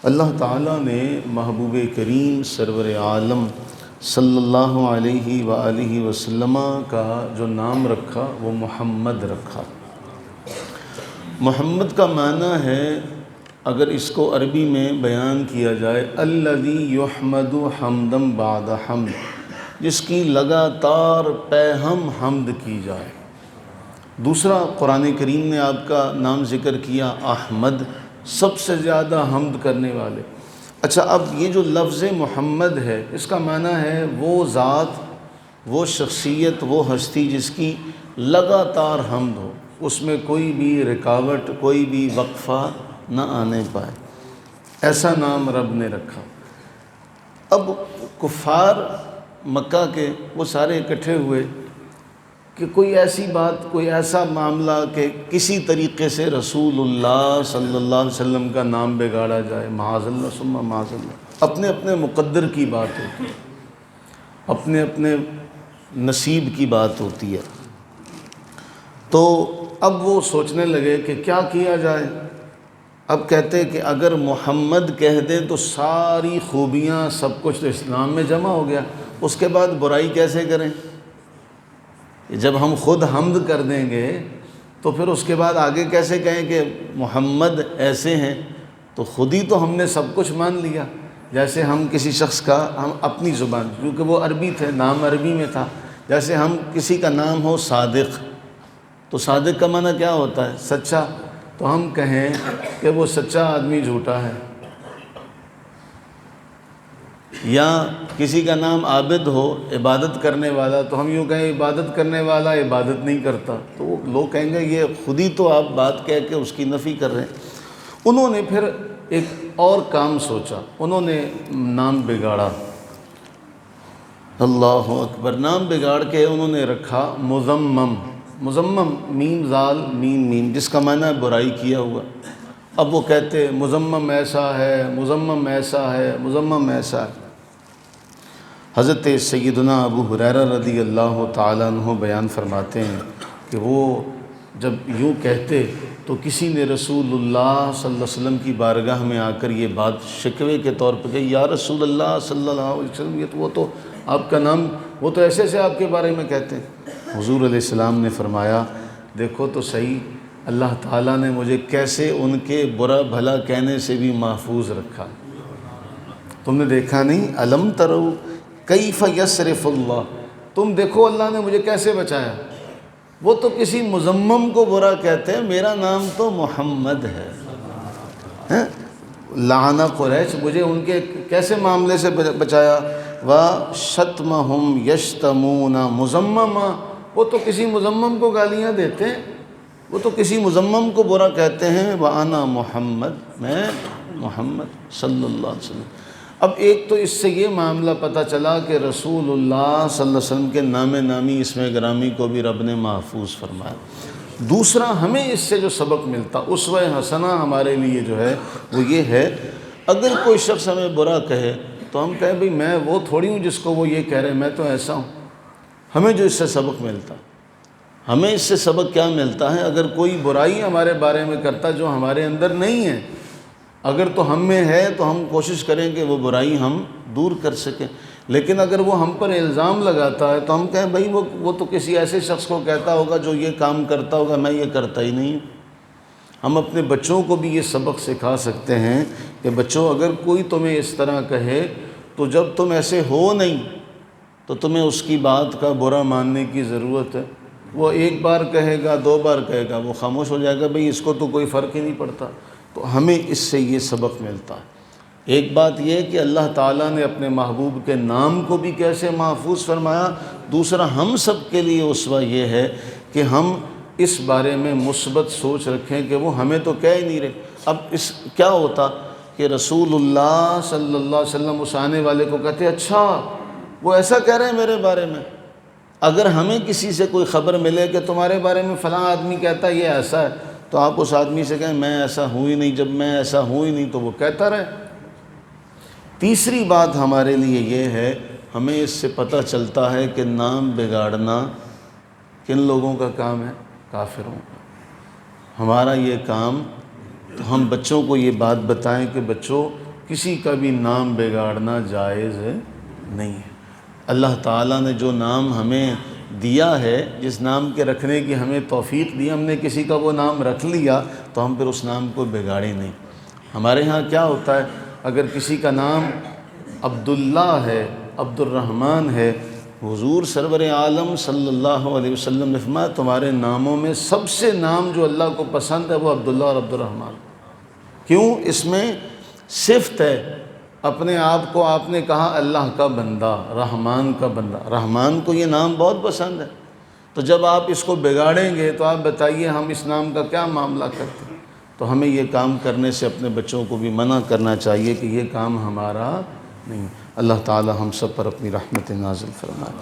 اللہ تعالیٰ نے محبوب کریم سرور عالم صلی اللہ علیہ وآلہ وسلم کا جو نام رکھا وہ محمد رکھا۔ محمد کا معنی ہے، اگر اس کو عربی میں بیان کیا جائے، الذی یحمد حمدا بعد حمد، جس کی لگاتار پیہم حمد کی جائے۔ دوسرا، قرآن کریم نے آپ کا نام ذکر کیا احمد، سب سے زیادہ حمد کرنے والے۔ اچھا، اب یہ جو لفظ محمد ہے، اس کا معنی ہے وہ ذات، وہ شخصیت، وہ ہستی جس کی لگاتار حمد ہو، اس میں کوئی بھی رکاوٹ، کوئی بھی وقفہ نہ آنے پائے، ایسا نام رب نے رکھا۔ اب کفار مکہ کے وہ سارے اکٹھے ہوئے کہ کوئی ایسی بات، کوئی ایسا معاملہ کہ کسی طریقے سے رسول اللہ صلی اللہ علیہ وسلم کا نام بگاڑا جائے، معاذ اللہ ثم معاذ اللہ۔ اپنے اپنے مقدر کی بات ہوتی ہے، اپنے اپنے نصیب کی بات ہوتی ہے۔ تو اب وہ سوچنے لگے کہ کیا کیا جائے۔ اب کہتے کہ اگر محمد کہہ دیں تو ساری خوبیاں، سب کچھ تو اسلام میں جمع ہو گیا، اس کے بعد برائی کیسے کریں؟ جب ہم خود حمد کر دیں گے تو پھر اس کے بعد آگے کیسے کہیں کہ محمد ایسے ہیں؟ تو خود ہی تو ہم نے سب کچھ مان لیا۔ جیسے ہم کسی شخص کا، ہم اپنی زبان، کیونکہ وہ عربی تھے، نام عربی میں تھا، جیسے ہم کسی کا نام ہو صادق، تو صادق کا معنی کیا ہوتا ہے؟ سچا۔ تو ہم کہیں کہ وہ سچا آدمی جھوٹا ہے۔ یا کسی کا نام عابد ہو، عبادت کرنے والا، تو ہم یوں کہیں عبادت کرنے والا عبادت نہیں کرتا، تو وہ لوگ کہیں گے یہ خود ہی تو آپ بات کہہ کے اس کی نفی کر رہے ہیں۔ انہوں نے پھر ایک اور کام سوچا، انہوں نے نام بگاڑا۔ اللہ اکبر! نام بگاڑ کے انہوں نے رکھا مذمم۔ مذمم، میم زال میم میم، جس کا معنی ہے برائی کیا ہوا۔ اب وہ کہتے مذمم ایسا ہے، مذمم ایسا ہے، مذمم ایسا ہے۔ حضرت سیدنا ابو ہریرہ رضی اللہ تعالیٰ عنہ بیان فرماتے ہیں کہ وہ جب یوں کہتے تو کسی نے رسول اللہ صلی اللہ علیہ وسلم کی بارگاہ میں آ کر یہ بات شکوے کے طور پہ کہی، یا رسول اللہ صلی اللہ علیہ وسلم، یہ تو وہ تو آپ کا نام، وہ تو ایسے سے آپ کے بارے میں کہتے ہیں۔ حضور علیہ السلام نے فرمایا، دیکھو تو صحیح، اللہ تعالیٰ نے مجھے کیسے ان کے برا بھلا کہنے سے بھی محفوظ رکھا۔ تم نے دیکھا نہیں؟ الم ترو کیف یصرف اللہ، تم دیکھو اللہ نے مجھے کیسے بچایا۔ وہ تو کسی مذمم کو برا کہتے ہیں، میرا نام تو محمد ہے۔ لعنہ قریش، مجھے ان کے کیسے معاملے سے بچایا۔ وَشَتْمَهُمْ يَشْتَمُونَ مُذَمَّمًا، وہ تو کسی مذمم کو گالیاں دیتے ہیں، وہ تو کسی مذمم کو برا کہتے ہیں۔ وَأَنَا محمد، میں محمد صلی اللہ علیہ وسلم۔ اب ایک تو اس سے یہ معاملہ پتہ چلا کہ رسول اللہ صلی اللہ علیہ وسلم کے نام نامی اسم گرامی کو بھی رب نے محفوظ فرمایا۔ دوسرا، ہمیں اس سے جو سبق ملتا، اسوہ حسنہ ہمارے لیے جو ہے وہ یہ ہے، اگر کوئی شخص ہمیں برا کہے تو ہم کہیں بھئی میں وہ تھوڑی ہوں جس کو وہ یہ کہہ رہے ہیں، میں تو ایسا ہوں۔ ہمیں جو اس سے سبق ملتا، ہمیں اس سے سبق کیا ملتا ہے؟ اگر کوئی برائی ہمارے بارے میں کرتا جو ہمارے اندر نہیں ہے، اگر تو ہم میں ہے تو ہم کوشش کریں کہ وہ برائی ہم دور کر سکیں، لیکن اگر وہ ہم پر الزام لگاتا ہے تو ہم کہیں بھئی وہ تو کسی ایسے شخص کو کہتا ہوگا جو یہ کام کرتا ہوگا، میں یہ کرتا ہی نہیں ہوں۔ ہم اپنے بچوں کو بھی یہ سبق سکھا سکتے ہیں کہ بچوں، اگر کوئی تمہیں اس طرح کہے تو جب تم ایسے ہو نہیں تو تمہیں اس کی بات کا برا ماننے کی ضرورت ہے۔ وہ ایک بار کہے گا، دو بار کہے گا، وہ خاموش ہو جائے گا، بھئی اس کو تو کوئی فرق ہی نہیں پڑتا۔ تو ہمیں اس سے یہ سبق ملتا ہے۔ ایک بات یہ کہ اللہ تعالیٰ نے اپنے محبوب کے نام کو بھی کیسے محفوظ فرمایا۔ دوسرا، ہم سب کے لیے اسوہ یہ ہے کہ ہم اس بارے میں مثبت سوچ رکھیں کہ وہ ہمیں تو کہہ ہی نہیں رہے۔ اب اس کیا ہوتا کہ رسول اللہ صلی اللہ علیہ وسلم اس آنے والے کو کہتے اچھا وہ ایسا کہہ رہے ہیں میرے بارے میں۔ اگر ہمیں کسی سے کوئی خبر ملے کہ تمہارے بارے میں فلاں آدمی کہتا ہے یہ ایسا ہے، تو آپ اس آدمی سے کہیں میں ایسا ہوں ہی نہیں، جب میں ایسا ہوں ہی نہیں تو وہ کہتا رہے۔ تیسری بات ہمارے لیے یہ ہے، ہمیں اس سے پتہ چلتا ہے کہ نام بگاڑنا کن لوگوں کا کام ہے؟ کافروں کا۔ ہمارا یہ کام، تو ہم بچوں کو یہ بات بتائیں کہ بچوں، کسی کا بھی نام بگاڑنا جائز نہیں ہے۔ اللہ تعالیٰ نے جو نام ہمیں دیا ہے، جس نام کے رکھنے کی ہمیں توفیق دی، ہم نے کسی کا وہ نام رکھ لیا تو ہم پھر اس نام کو بگاڑیں نہیں۔ ہمارے ہاں کیا ہوتا ہے، اگر کسی کا نام عبداللہ ہے، عبد الرحمن ہے، حضور سرور عالم صلی اللہ علیہ وسلم نے فرمایا تمہارے ناموں میں سب سے نام جو اللہ کو پسند ہے وہ عبداللہ اور عبد الرحمن۔ کیوں؟ اس میں صفت ہے، اپنے آپ کو آپ نے کہا اللہ کا بندہ، رحمان کا بندہ، رحمان کو یہ نام بہت پسند ہے۔ تو جب آپ اس کو بگاڑیں گے تو آپ بتائیے ہم اس نام کا کیا معاملہ کرتے ہیں؟ تو ہمیں یہ کام کرنے سے اپنے بچوں کو بھی منع کرنا چاہیے کہ یہ کام ہمارا نہیں۔ اللہ تعالی ہم سب پر اپنی رحمت نازل فرمائے۔